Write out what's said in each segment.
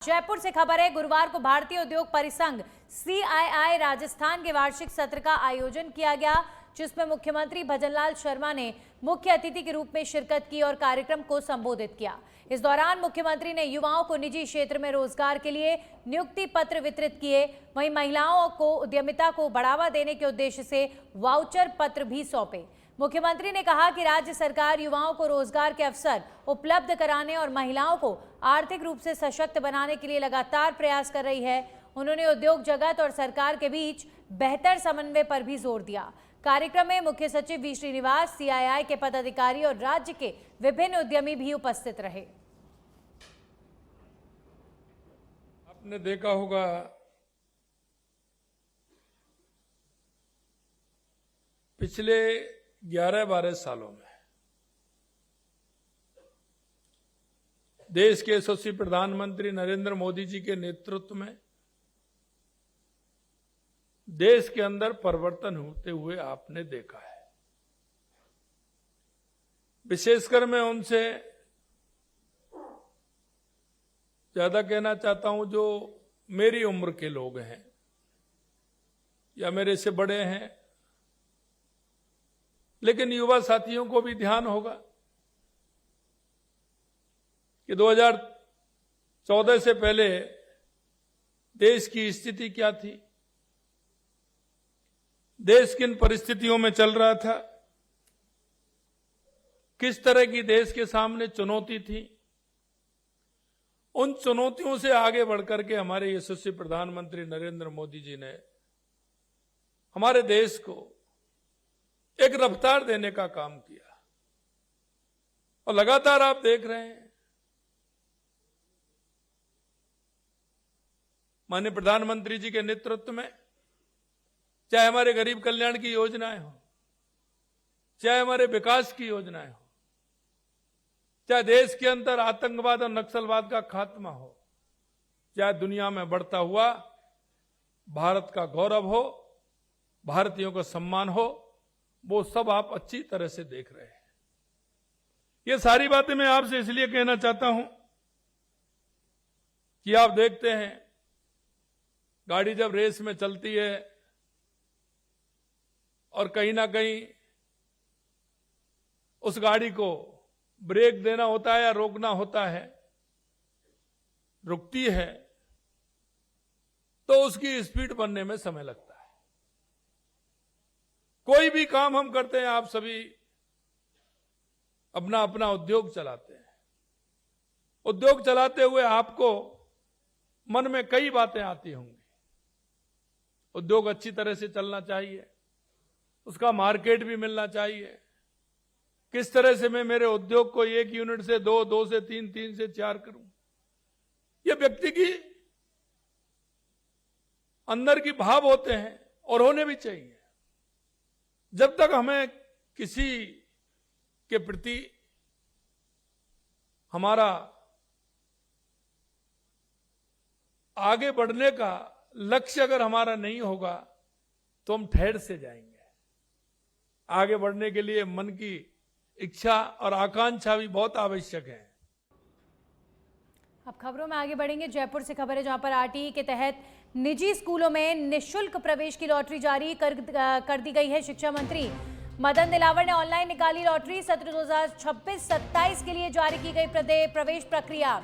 जयपुर से खबर है, गुरुवार को भारतीय उद्योग परिसंघ CII राजस्थान के वार्षिक सत्र का आयोजन किया गया, जिसमें मुख्यमंत्री भजनलाल शर्मा ने मुख्य अतिथि के रूप में शिरकत की और कार्यक्रम को संबोधित किया। इस दौरान मुख्यमंत्री ने युवाओं को निजी क्षेत्र में रोजगार के लिए नियुक्ति पत्र वितरित किए। वहीं महिलाओं को उद्यमिता को बढ़ावा देने के उद्देश्य से वाउचर पत्र भी सौंपे। मुख्यमंत्री ने कहा कि राज्य सरकार युवाओं को रोजगार के अवसर उपलब्ध कराने और महिलाओं को आर्थिक रूप से सशक्त बनाने के लिए लगातार प्रयास कर रही है। उन्होंने उद्योग जगत और सरकार के बीच बेहतर समन्वय पर भी जोर दिया। कार्यक्रम में मुख्य सचिव वी श्रीनिवास, CII के पदाधिकारी और राज्य के विभिन्न उद्यमी भी उपस्थित रहे। आपने देखा होगा पिछले 11-12 सालों में देश के यशस्वी प्रधानमंत्री नरेंद्र मोदी जी के नेतृत्व में देश के अंदर परिवर्तन होते हुए आपने देखा है। विशेषकर मैं उनसे ज्यादा कहना चाहता हूं जो मेरी उम्र के लोग हैं या मेरे से बड़े हैं, लेकिन युवा साथियों को भी ध्यान होगा कि 2014 से पहले देश की स्थिति क्या थी, देश किन परिस्थितियों में चल रहा था, किस तरह की देश के सामने चुनौती थी। उन चुनौतियों से आगे बढ़कर के हमारे यशस्वी प्रधानमंत्री नरेंद्र मोदी जी ने हमारे देश को एक रफ्तार देने का काम किया और लगातार आप देख रहे हैं माननीय प्रधानमंत्री जी के नेतृत्व में, चाहे हमारे गरीब कल्याण की योजनाएं हो, चाहे हमारे विकास की योजनाएं हो, चाहे देश के अंदर आतंकवाद और नक्सलवाद का खात्मा हो, चाहे दुनिया में बढ़ता हुआ भारत का गौरव हो, भारतीयों का सम्मान हो, वो सब आप अच्छी तरह से देख रहे हैं। ये सारी बातें मैं आपसे इसलिए कहना चाहता हूं कि आप देखते हैं गाड़ी जब रेस में चलती है और कहीं ना कहीं उस गाड़ी को ब्रेक देना होता है या रोकना होता है, रुकती है तो उसकी स्पीड बनने में समय लगता है। कोई भी काम हम करते हैं, आप सभी अपना अपना उद्योग चलाते हैं। उद्योग चलाते हुए आपको मन में कई बातें आती होंगी। उद्योग अच्छी तरह से चलना चाहिए, उसका मार्केट भी मिलना चाहिए, किस तरह से मैं मेरे उद्योग को 1 यूनिट से 2, 2 से 3, 3 से 4 करूं। ये व्यक्ति की अंदर की भाव होते हैं और होने भी चाहिए। जब तक हमें किसी के प्रति हमारा आगे बढ़ने का लक्ष्य अगर हमारा नहीं होगा तो हम ठहर से जाएंगे। आगे बढ़ने के लिए मन की इच्छा और आकांक्षा भी बहुत आवश्यक है। अब खबरों में आगे बढ़ेंगे। जयपुर से खबर है, जहां पर RTE के तहत निजी स्कूलों में निःशुल्क प्रवेश की लॉटरी जारी कर दी गई है। शिक्षा मंत्री मदन दिलावर ने ऑनलाइन निकाली लॉटरी। सत्र 2026-27 के लिए जारी की गई प्रवेश प्रक्रिया।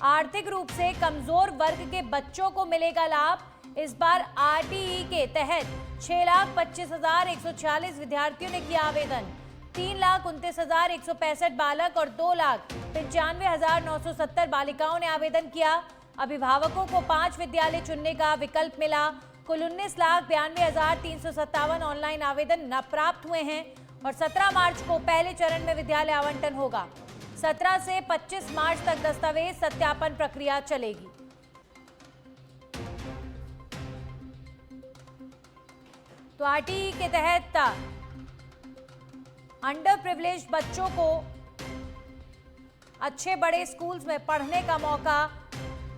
आर्थिक रूप से कमजोर वर्ग के बच्चों को मिलेगा लाभ। इस बार RTE के तहत 6,25,146 विद्यार्थियों ने किया आवेदन। 3,29,165 बालक और 2,95,970 बालिकाओं ने आवेदन किया। अभिभावकों को 5 विद्यालय चुनने का विकल्प मिला। कुल 19,92,357 ऑनलाइन आवेदन न प्राप्त हुए हैं और 17 मार्च को पहले चरण में विद्यालय आवंटन होगा। 17 से 25 मार्च तक दस्तावेज सत्यापन प्रक्रिया चलेगी। तो RTE के तहत अंडर प्रिविलेज बच्चों को अच्छे बड़े स्कूल्स में पढ़ने का मौका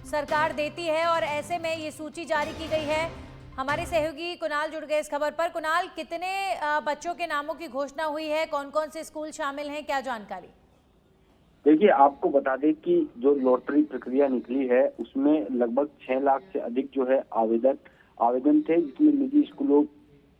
सरकार देती है और ऐसे में ये सूची जारी की गई है। हमारे सहयोगी कुणाल जुड़ गए इस खबर पर। कुणाल, कितने बच्चों के नामों की घोषणा हुई है, कौन कौन से स्कूल शामिल हैं, क्या जानकारी? देखिए, आपको बता दें कि जो लॉटरी प्रक्रिया निकली है उसमें लगभग 6 लाख से अधिक जो है आवेदन थे, जिसमें निजी स्कूलों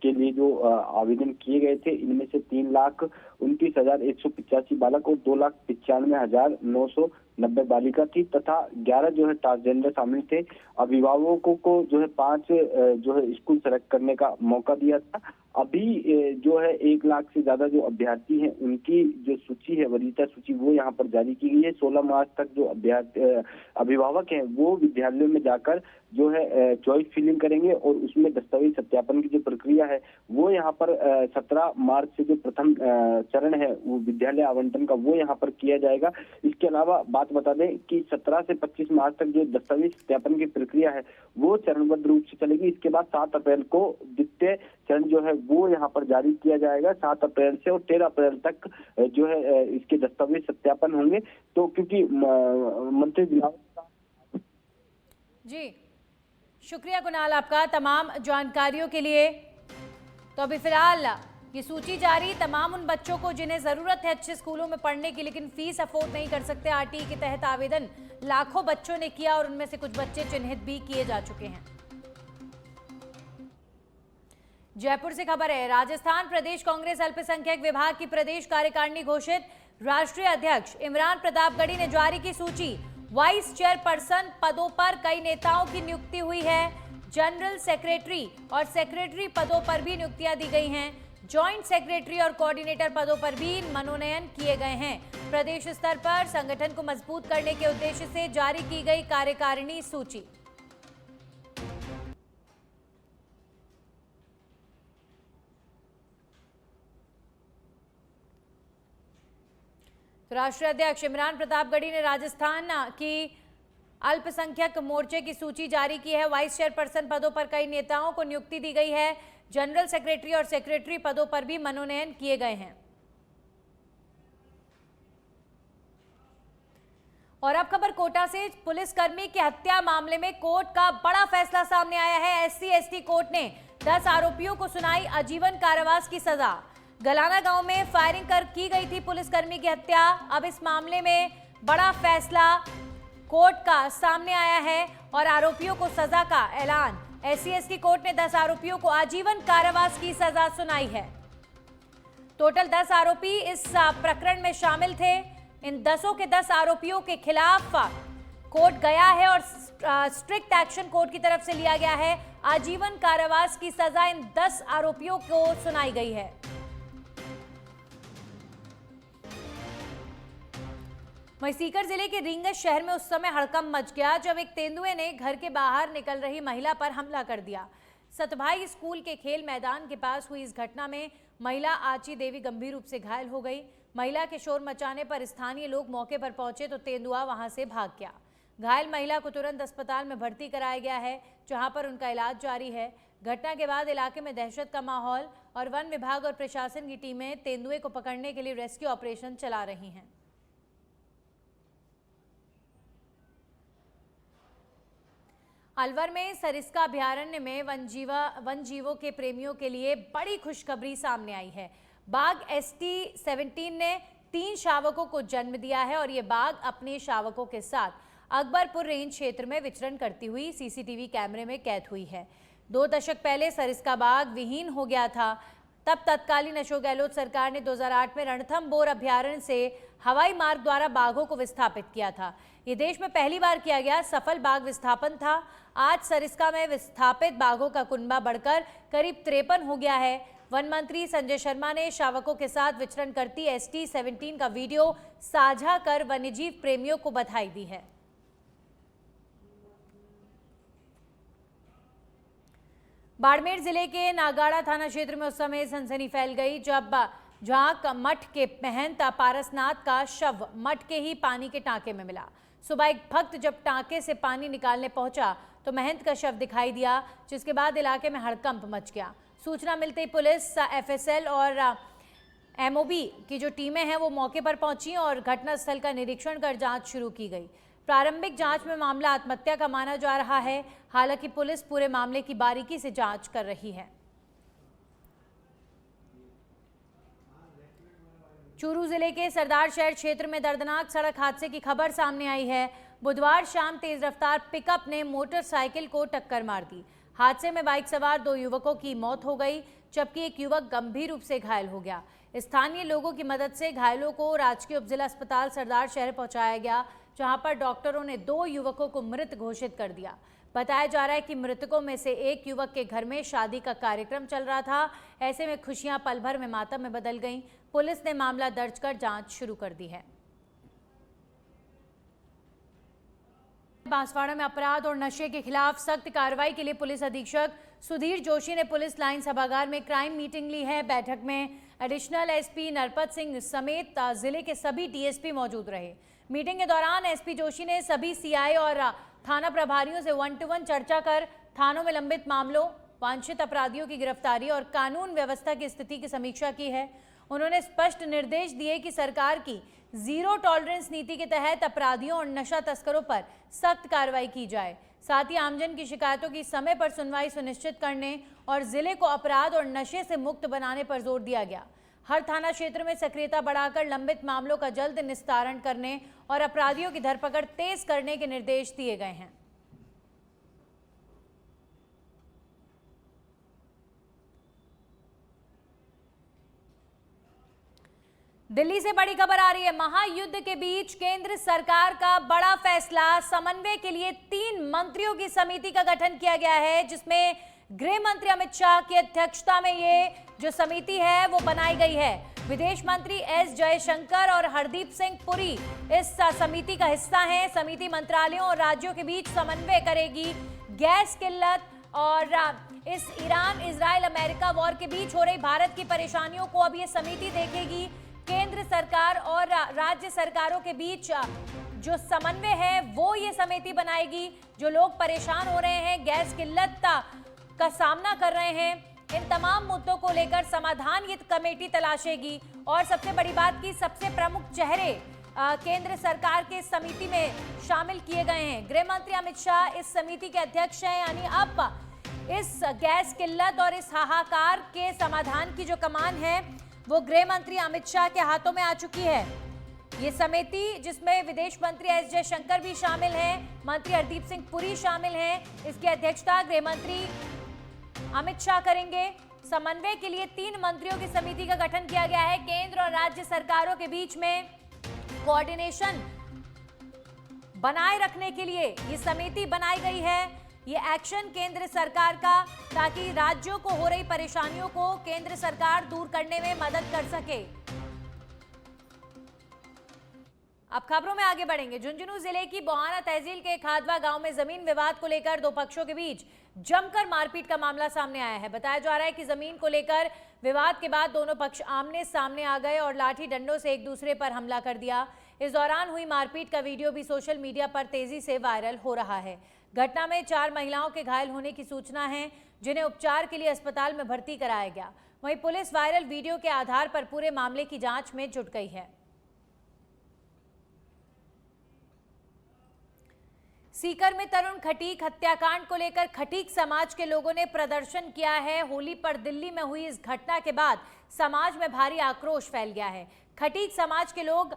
के लिए जो आवेदन किए गए थे, इनमें से 3,29,185 बालक और 2,95,990 बालिका थी तथा 11 जो है ट्रांसजेंडर शामिल थे। अभिभावकों को जो है 5 जो है स्कूल सेलेक्ट करने का मौका दिया था। अभी जो है 1 लाख से ज्यादा जो अभ्यर्थी हैं उनकी जो सूची है, वरीयता सूची, वो यहाँ पर जारी की गई है। 16 मार्च तक जो अभिभावक हैं वो विद्यालयों में जाकर जो है चॉइस फिलिंग करेंगे और उसमें दस्तावेज सत्यापन की जो प्रक्रिया है वो यहाँ पर 17 मार्च से जो प्रथम चरण है वो विद्यालय आवंटन का, वो यहाँ पर किया जाएगा। इसके अलावा बात बता दें कि 17 से 25 मार्च तक जो दस्तावेज सत्यापन की प्रक्रिया है वो चरणबद्ध रूप से चलेगी। इसके बाद 7 अप्रैल को द्वितीय चरण जो है वो यहाँ पर जारी किया जाएगा। 7 अप्रैल से और 13 अप्रैल तक जो है इसके दस्तावेज सत्यापन होंगे। तो क्योंकि मंत्री जी, शुक्रिया कुणाल आपका तमाम जानकारियों के लिए। तो अभी फिलहाल ये सूची जारी, तमाम उन बच्चों को जिन्हें जरूरत है अच्छे स्कूलों में पढ़ने की लेकिन फीस अफोर्ड नहीं कर सकते। आरटीई के तहत आवेदन लाखों बच्चों ने किया और उनमें से कुछ बच्चे चिन्हित भी किए जा चुके हैं। जयपुर से खबर है, राजस्थान प्रदेश कांग्रेस अल्पसंख्यक विभाग की प्रदेश कार्यकारिणी घोषित। राष्ट्रीय अध्यक्ष इमरान प्रतापगढ़ी ने जारी की सूची। वाइस चेयरपर्सन पदों पर कई नेताओं की नियुक्ति हुई है। जनरल सेक्रेटरी और सेक्रेटरी पदों पर भी नियुक्तियां दी गई हैं। जॉइंट सेक्रेटरी और कोऑर्डिनेटर पदों पर भी मनोनयन किए गए हैं। प्रदेश स्तर पर संगठन को मजबूत करने के उद्देश्य से जारी की गई कार्यकारिणी सूची। तो राष्ट्रीय अध्यक्ष इमरान प्रतापगढ़ी ने राजस्थान की अल्पसंख्यक मोर्चे की सूची जारी की है। वाइस चेयरपर्सन पदों पर कई नेताओं को नियुक्ति दी गई है। जनरल सेक्रेटरी और सेक्रेटरी पदों पर भी मनोनयन किए गए हैं। और अब खबर कोटा से, पुलिसकर्मी की हत्या मामले में कोर्ट का बड़ा फैसला सामने आया है। SC/ST कोर्ट ने 10 आरोपियों को सुनाई आजीवन कारावास की सजा। गलाना गांव में फायरिंग कर की गई थी पुलिसकर्मी की हत्या। अब इस मामले में बड़ा फैसला कोर्ट का सामने आया है और आरोपियों को सजा का ऐलान। SC/ST कोर्ट ने 10 आरोपियों को आजीवन कारावास की सजा सुनाई है। टोटल 10 आरोपी इस प्रकरण में शामिल थे। इन 10 के 10 आरोपियों के खिलाफ कोर्ट गया है और स्ट्रिक्ट एक्शन कोर्ट की तरफ से लिया गया है। आजीवन कारावास की सजा इन 10 आरोपियों को सुनाई गई है। वहीं सीकर जिले के रींगस शहर में उस समय हड़कंप मच गया जब एक तेंदुए ने घर के बाहर निकल रही महिला पर हमला कर दिया। सतभाई स्कूल के खेल मैदान के पास हुई इस घटना में महिला आची देवी गंभीर रूप से घायल हो गई। महिला के शोर मचाने पर स्थानीय लोग मौके पर पहुंचे तो तेंदुआ वहां से भाग गया। घायल महिला को तुरंत अस्पताल में भर्ती कराया गया है, जहां पर उनका इलाज जारी है। घटना के बाद इलाके में दहशत का माहौल और वन विभाग और प्रशासन की टीमें तेंदुए को पकड़ने के लिए रेस्क्यू ऑपरेशन चला रही हैं। अलवर में सरिस्का अभयारण्य में वन जीवों के प्रेमियों के लिए बड़ी खुशखबरी सामने आई है। बाघ ST-17 ने 3 शावकों को जन्म दिया है और ये बाघ अपने शावकों के साथ अकबरपुर रेंज क्षेत्र में विचरण करती हुई CCTV कैमरे में कैद हुई है। 2 दशक पहले सरिस्का बाघ विहीन हो गया था। तब तत्कालीन अशोक गहलोत सरकार ने 2008 में रणथंभौर अभयारण्य से हवाई मार्ग द्वारा बाघों को विस्थापित किया था। ये देश में पहली बार किया गया सफल बाघ विस्थापन था। आज सरिस्का में विस्थापित बाघों का कुनबा बढ़कर करीब 53 हो गया है। वन मंत्री संजय शर्मा ने शावकों के साथ विचरण करती ST-17 का वीडियो साझा कर वन्यजीव प्रेमियों को बधाई दी है। बाड़मेर जिले के नागाड़ा थाना क्षेत्र में उस समय सनसनी फैल गई जब झांक मठ के महंत पारसनाथ का शव मठ के ही पानी के टांके में मिला। सुबह एक भक्त जब टांके से पानी निकालने पहुंचा तो महंत का शव दिखाई दिया, जिसके बाद इलाके में हड़कंप मच गया। सूचना मिलते ही पुलिस, FSL और MOB की जो टीमें हैं वो मौके पर पहुंची और घटनास्थल का निरीक्षण कर जांच शुरू की गई। प्रारंभिक जांच में मामला आत्महत्या का माना जा रहा है। हालांकि पुलिस पूरे मामले की बारीकी से जांच कर रही है। चूरू जिले के सरदार शहर क्षेत्र में दर्दनाक सड़क हादसे की खबर सामने आई है। बुधवार शाम तेज रफ्तार पिकअप ने मोटरसाइकिल को टक्कर मार दी। हादसे में बाइक सवार 2 युवकों की मौत हो गई, जबकि एक युवक गंभीर रूप से घायल हो गया। स्थानीय लोगों की मदद से घायलों को राजकीय उपजिला अस्पताल सरदार शहर पहुंचाया गया, जहां पर डॉक्टरों ने 2 युवकों को मृत घोषित कर दिया। बताया जा रहा है कि मृतकों में से एक युवक के घर में शादी का कार्यक्रम चल रहा था। ऐसे में खुशियां पल भर में मातम में बदल गईं। पुलिस ने मामला दर्ज कर जांच शुरू कर दी है। बांसवाड़ा में अपराध और नशे के खिलाफ सख्त कार्रवाई के लिए पुलिस अधीक्षक सुधीर जोशी ने पुलिस लाइन सभागार में क्राइम मीटिंग ली है। बैठक में एडिशनल एसपी नरपत सिंह समेत जिले के सभी डीएसपी मौजूद रहे। मीटिंग के दौरान एसपी जोशी ने सभी सीआई और थाना प्रभारियों से 1-to-1 चर्चा कर थानों में लंबित मामलों, वांछित अपराधियों की गिरफ्तारी और कानून व्यवस्था की स्थिति की समीक्षा की है। उन्होंने स्पष्ट निर्देश दिए कि सरकार की जीरो टॉलरेंस नीति के तहत अपराधियों और नशा तस्करों पर सख्त कार्रवाई की जाए। साथ ही आमजन की शिकायतों की समय पर सुनवाई सुनिश्चित करने और जिले को अपराध और नशे से मुक्त बनाने पर जोर दिया गया। हर थाना क्षेत्र में सक्रियता बढ़ाकर लंबित मामलों का जल्द निस्तारण करने और अपराधियों की धरपकड़ तेज करने के निर्देश दिए गए हैं। दिल्ली से बड़ी खबर आ रही है। महायुद्ध के बीच केंद्र सरकार का बड़ा फैसला, समन्वय के लिए 3 मंत्रियों की समिति का गठन किया गया है, जिसमें गृह मंत्री अमित शाह की अध्यक्षता में ये जो समिति है वो बनाई गई है। विदेश मंत्री एस जयशंकर और हरदीप सिंह पुरी इस समिति का हिस्सा हैं। समिति मंत्रालयों और राज्यों के बीच समन्वय करेगी। गैस किल्लत और इस ईरान इजराइल अमेरिका वॉर के बीच हो रही भारत की परेशानियों को अब ये समिति देखेगी। केंद्र सरकार और राज्य सरकारों के बीच जो समन्वय है वो ये समिति बनाएगी। जो लोग परेशान हो रहे हैं, गैस किल्लत का सामना कर रहे हैं, इन तमाम मुद्दों को लेकर समाधान ये कमेटी तलाशेगी। और सबसे बड़ी बात की सबसे प्रमुख चेहरे केंद्र सरकार के समिति में शामिल किए गए हैं। गृह मंत्री अमित शाह इस समिति के अध्यक्ष हैं, यानी अब इस गैस किल्लत और इस हाहाकार के समाधान की जो कमान है वो गृह मंत्री अमित शाह के हाथों में आ चुकी है। ये समिति जिसमें विदेश मंत्री एस जयशंकर भी शामिल हैं, मंत्री हरदीप सिंह पुरी शामिल हैं, इसकी अध्यक्षता गृह मंत्री अमित शाह करेंगे। समन्वय के लिए 3 मंत्रियों की समिति का गठन किया गया है। केंद्र और राज्य सरकारों के बीच में कोऑर्डिनेशन बनाए रखने के लिए ये समिति बनाई गई है। ये एक्शन केंद्र सरकार का, ताकि राज्यों को हो रही परेशानियों को केंद्र सरकार दूर करने में मदद कर सके। अब खबरों में आगे बढ़ेंगे। झुंझुनू जिले की बोहाना तहसील के खादवा गांव में जमीन विवाद को लेकर 2 पक्षों के बीच जमकर मारपीट का मामला सामने आया है। बताया जा रहा है कि जमीन को लेकर विवाद के बाद दोनों पक्ष आमने सामने आ गए और लाठी डंडों से एक दूसरे पर हमला कर दिया। इस दौरान हुई मारपीट का वीडियो भी सोशल मीडिया पर तेजी से वायरल हो रहा है। घटना में 4 महिलाओं के घायल होने की सूचना है, जिन्हें उपचार के लिए अस्पताल में भर्ती कराया गया। वहीं पुलिस वायरल वीडियो के आधार पर पूरे मामले की जांच में जुट गई है। सीकर में तरुण खटीक हत्याकांड को लेकर खटीक समाज के लोगों ने प्रदर्शन किया है। होली पर दिल्ली में हुई इस घटना के बाद समाज में भारी आक्रोश फैल गया है। खटीक समाज के लोग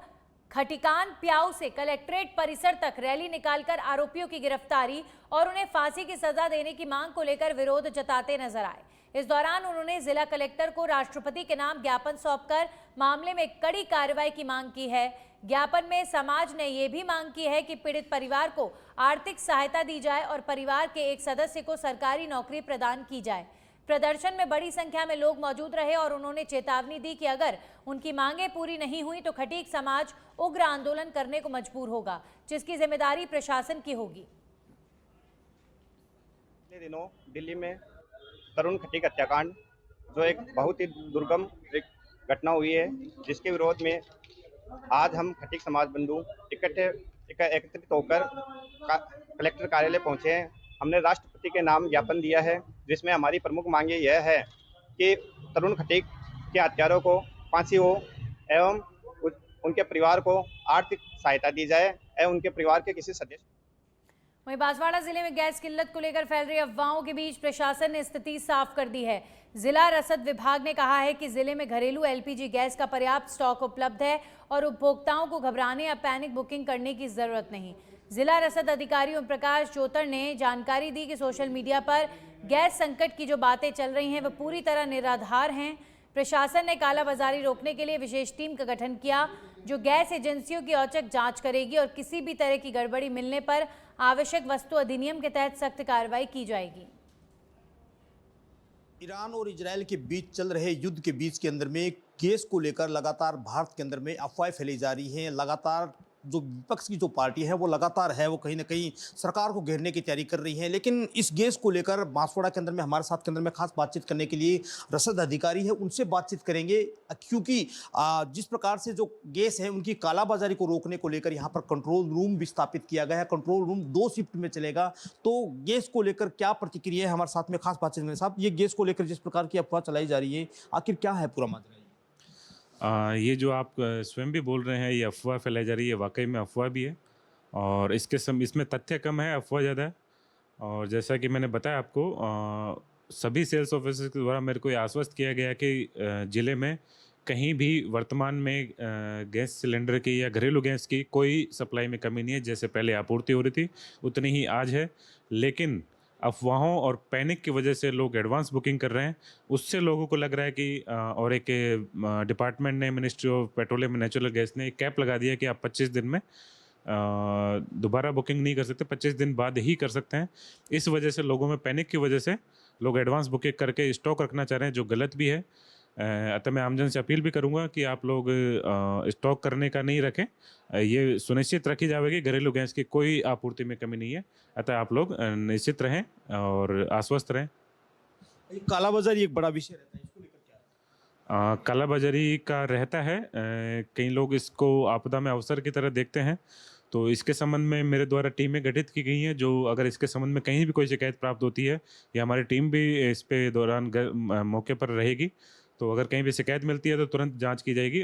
खटिकान प्याऊ से कलेक्ट्रेट परिसर तक रैली निकालकर आरोपियों की गिरफ्तारी और उन्हें फांसी की सजा देने की मांग को लेकर विरोध जताते नजर आए। इस दौरान उन्होंने जिला कलेक्टर को राष्ट्रपति के नाम ज्ञापन सौंपकर मामले में कड़ी कार्रवाई की मांग की है। ज्ञापन में समाज ने यह भी मांग की है कि पीड़ित परिवार को आर्थिक सहायता दी जाए और परिवार के एक सदस्य को सरकारी नौकरी प्रदान की जाए। प्रदर्शन में बड़ी संख्या में लोग मौजूद रहे और उन्होंने चेतावनी दी कि अगर उनकी मांगें पूरी नहीं हुई तो खटीक समाज उग्र आंदोलन करने को मजबूर होगा, जिसकी जिम्मेदारी प्रशासन की होगी। पिछले दिनों दिल्ली में तरुण खटीक हत्याकांड जो एक बहुत ही दुर्गम एक घटना हुई है, जिसके विरोध में आज हम खटीक समाज बंधु एकत्रित होकर कलेक्टर कार्यालय पहुंचे हैं। हमने राष्ट्रपति के नाम ज्ञापन दिया है, जिसमें हमारी प्रमुख मांगे यह है कि तरुण खटीक के हत्यारों को फांसी हो एवं उनके परिवार को आर्थिक सहायता दी जाए एवं उनके परिवार के किसी सदस्य। वहीं बांसवाड़ा जिले में गैस किल्लत को लेकर फैल रही अफवाहों के बीच प्रशासन ने स्थिति साफ कर दी है। जिला रसद विभाग ने कहा है कि जिले में घरेलू एलपीजी गैस का पर्याप्त स्टॉक उपलब्ध है और उपभोक्ताओं को घबराने या पैनिक बुकिंग करने की जरूरत नहीं। जिला रसद अधिकारी ओम प्रकाश चौतर ने जानकारी दी कि सोशल मीडिया पर गैस संकट की जो बातें चल रही हैं वह पूरी तरह निराधार हैं। प्रशासन ने कालाबाजारी रोकने के लिए विशेष टीम का गठन किया जो गैस एजेंसियों की औचक जांच करेगी और किसी भी तरह की गड़बड़ी मिलने पर आवश्यक वस्तु अधिनियम के तहत सख्त कार्रवाई की जाएगी। ईरान और इजरायल के बीच चल रहे युद्ध के बीच के अंदर में गैस को लेकर लगातार भारत के अंदर में अफवाहें फैलाई जा रही हैं। लगातार जो विपक्ष की जो पार्टी है वो लगातार है वो कहीं ना कहीं सरकार को घेरने की तैयारी कर रही है। लेकिन इस गैस को लेकर बांसवाड़ा के अंदर में हमारे साथ के अंदर में खास बातचीत करने के लिए रसद अधिकारी है, उनसे बातचीत करेंगे क्योंकि जिस प्रकार से जो गैस है उनकी कालाबाजारी को रोकने को लेकर यहाँ पर कंट्रोल रूम भी स्थापित किया गया है। कंट्रोल रूम 2 शिफ्ट में चलेगा। तो गैस को लेकर क्या प्रतिक्रिया है, हमारे साथ में खास बातचीत करेंगे। साहब, ये गैस को लेकर जिस प्रकार की अफवाह चलाई जा रही है आखिर क्या है पूरा माजरा? ये जो आप स्वयं भी बोल रहे हैं ये अफवाह फैलाई जा रही है, वाकई में अफवाह भी है और इसमें तथ्य कम है, अफवाह ज़्यादा है। और जैसा कि मैंने बताया आपको, सभी सेल्स ऑफिसर्स के द्वारा मेरे को ये आश्वस्त किया गया कि ज़िले में कहीं भी वर्तमान में गैस सिलेंडर की या घरेलू गैस की कोई सप्लाई में कमी नहीं है। जैसे पहले आपूर्ति हो रही थी उतनी ही आज है, लेकिन अफवाहों और पैनिक की वजह से लोग एडवांस बुकिंग कर रहे हैं। उससे लोगों को लग रहा है कि और एक डिपार्टमेंट ने, ministry of petroleum and natural gas ने एक कैप लगा दिया कि आप 25 दिन में दोबारा बुकिंग नहीं कर सकते, 25 दिन बाद ही कर सकते हैं। इस वजह से लोगों में पैनिक की वजह से लोग एडवांस बुकिंग करके स्टॉक रखना चाह रहे हैं, जो गलत भी है। अतः मैं आमजन से अपील भी करूंगा कि आप लोग स्टॉक करने का नहीं रखें। ये सुनिश्चित रखी जाएगी घरेलू गैस की कोई आपूर्ति में कमी नहीं है। अतः आप लोग निश्चित रहें और आश्वस्त रहें। कालाबाजारी एक बड़ा विषय रहता है, इसको लेकर क्या? कालाबाजारी का रहता है। कई लोग इसको आपदा में अवसर की तरह देखते हैं, तो इसके संबंध में मेरे द्वारा टीमें गठित की गई हैं। जो अगर इसके संबंध में कहीं भी कोई शिकायत प्राप्त होती है या हमारी टीम भी इस पे दौरान मौके पर रहेगी, तो अगर कहीं भी शिकायत मिलती है तो तुरंत जांच की जाएगी।